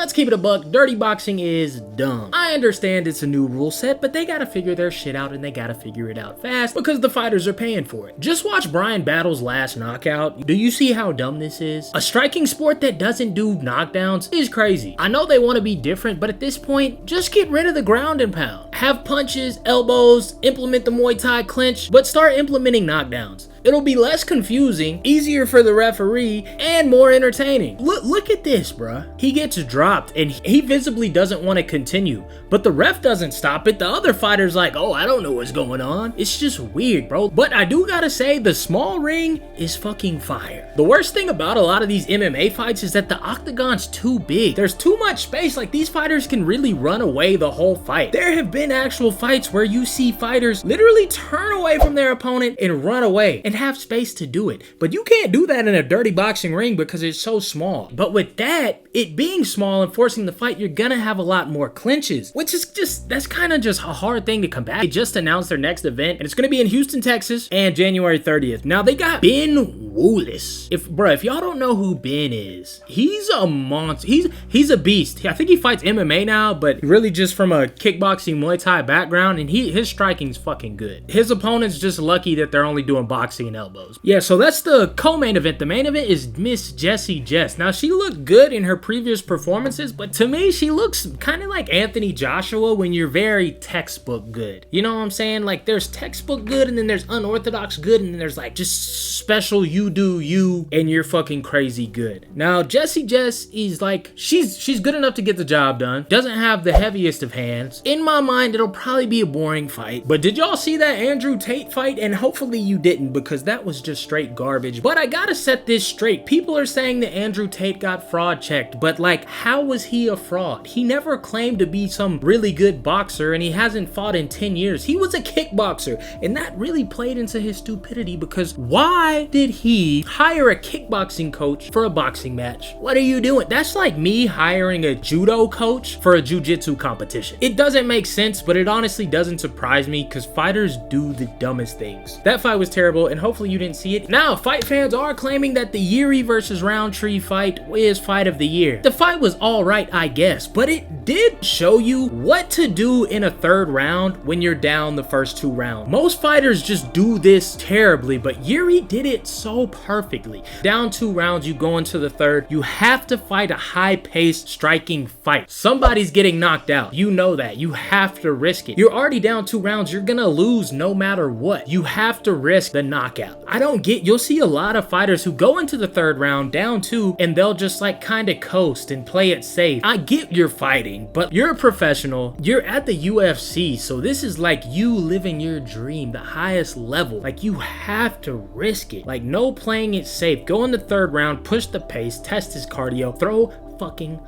let's keep it a buck. Dirty boxing is dumb. I understand it's a new rule set, but they gotta figure their shit out and they gotta figure it out fast because the fighters are paying for it. Just watch Brian Battle's last knockout. Do you see how dumb this is? A striking sport that doesn't do knockdowns is crazy. I know they want to be different, but at this point, just get rid of the ground and pound. Have punches, elbows, implement the Muay Thai clinch, but start implementing knockdowns. It'll be less confusing, easier for the referee, and more entertaining. Look at this, bruh. He gets dropped, and he visibly doesn't want to continue, but the ref doesn't stop it. The other fighter's like, oh, I don't know what's going on. It's just weird, bro. But I do gotta say, the small ring is fucking fire. The worst thing about a lot of these MMA fights is that the octagon's too big. There's too much space. Like, these fighters can really run away the whole fight. There have been actual fights where you see fighters literally turn away from their opponent and run away and have space to do it. But you can't do that in a dirty boxing ring because it's so small. But with that, it being small and forcing the fight, you're gonna have a lot more clinches, which is just, that's kind of just a hard thing to combat. They just announced their next event, and it's gonna be in Houston, Texas, and January 30th. Now, they got Ben Woolis. If y'all don't know who Ben is, he's a monster. He's a beast. I think he fights MMA now, but really just from a kickboxing Muay Thai background, and his striking's fucking good. His opponent's just lucky that they're only doing boxing and elbows. Yeah, so that's the co-main event. The main event is Miss Jessie Jess. Now, she looked good in her previous performances, but to me, she looks kind of like Anthony Joshua when you're very textbook good. You know what I'm saying? Like, there's textbook good, and then there's unorthodox good, and then there's like just special you do you, and you're fucking crazy good. Now, Jessie Jess is like, she's good enough to get the job done. Doesn't have the heaviest of hands. In my mind, it'll probably be a boring fight. But did y'all see that Andrew Tate fight? And hopefully you didn't, because that was just straight garbage. But I gotta set this straight. People are saying that Andrew Tate got fraud checked, but like, how was he a fraud? He never claimed to be some really good boxer, and he hasn't fought in 10 years. He was a kickboxer, and that really played into his stupidity, because why did he hire a kickboxing coach for a boxing match? What are you doing? That's like me hiring a judo coach for a jiu-jitsu competition. It doesn't make sense, but it honestly doesn't surprise me because fighters do the dumbest things. That fight was terrible, and hopefully you didn't see it. Now, fight fans are claiming that the Yuri versus Roundtree fight is fight of the year. The fight was all right, I guess, but it did show you what to do in a third round when you're down the first 2 rounds. Most fighters just do this terribly, but Yuri did it so perfectly. Down 2 rounds, you go into the third, you have to fight a high-paced striking fight. Somebody's getting knocked out. You know that. You have to risk it. You're already down 2 rounds. You're gonna lose no matter what. You have to risk the knockout. You'll see a lot of fighters who go into the third round down 2 and they'll just like kind of coast and play it safe. I get you're fighting, but you're a professional. You're at the UFC, so this is like you living your dream, the highest level. Like, you have to risk it. Like, no playing it safe. Go in the third round, push the pace, test his cardio, throw fucking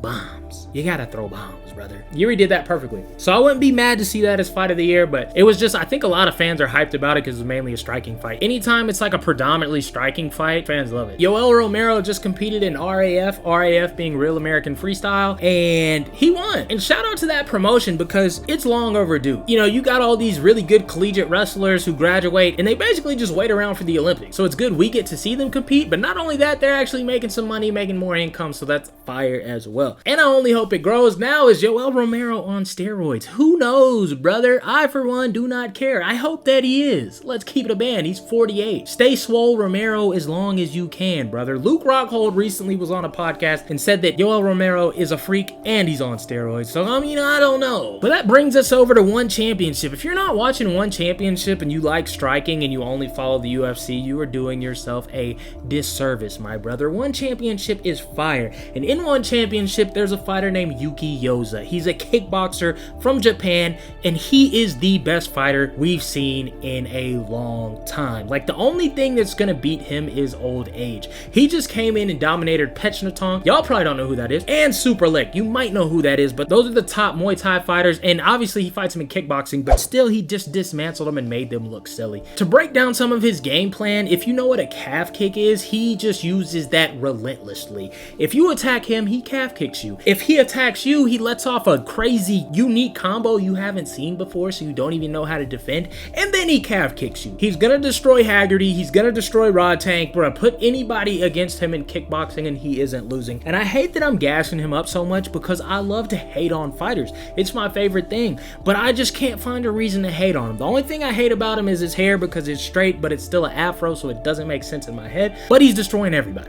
bombs. You gotta throw bombs, brother. Yuri did that perfectly. So I wouldn't be mad to see that as fight of the year, but it was just, I think a lot of fans are hyped about it because it's mainly a striking fight. Anytime it's like a predominantly striking fight, fans love it. Yoel Romero just competed in RAF being Real American Freestyle, and he won. And shout out to that promotion because it's long overdue. You know, you got all these really good collegiate wrestlers who graduate and they basically just wait around for the Olympics. So it's good we get to see them compete, but not only that, they're actually making some money, making more income, so that's fire as well. And I only hope it grows. Now, is Yoel Romero on steroids? Who knows, brother? I, for one, do not care. I hope that he is. Let's keep it a band. He's 48. Stay swole Romero as long as you can, brother. Luke Rockhold recently was on a podcast and said that Yoel Romero is a freak and he's on steroids. So, I mean, I don't know. But that brings us over to One Championship. If you're not watching One Championship and you like striking and you only follow the UFC, you are doing yourself a disservice, my brother. One Championship is fire. And in One Championship, there's a fighter named Yuki Yoza. He's a kickboxer from Japan, and he is the best fighter we've seen in a long time. Like, the only thing that's gonna beat him is old age. He just came in and dominated Pechnatong. Y'all probably don't know who that is. And Super Lick. You might know who that is, but those are the top Muay Thai fighters, and obviously he fights him in kickboxing, but still he just dismantled them and made them look silly. To break down some of his game plan, if you know what a calf kick is, he just uses that relentlessly. If you attack him, he calf kicks kicks you. If he attacks you, he lets off a crazy, unique combo you haven't seen before, so you don't even know how to defend, and then he calf kicks you. He's gonna destroy Haggerty, he's gonna destroy Rod Tank, bro. Put anybody against him in kickboxing and he isn't losing. And I hate that I'm gassing him up so much because I love to hate on fighters. It's my favorite thing, but I just can't find a reason to hate on him. The only thing I hate about him is his hair because it's straight, but it's still an afro, so it doesn't make sense in my head, but he's destroying everybody.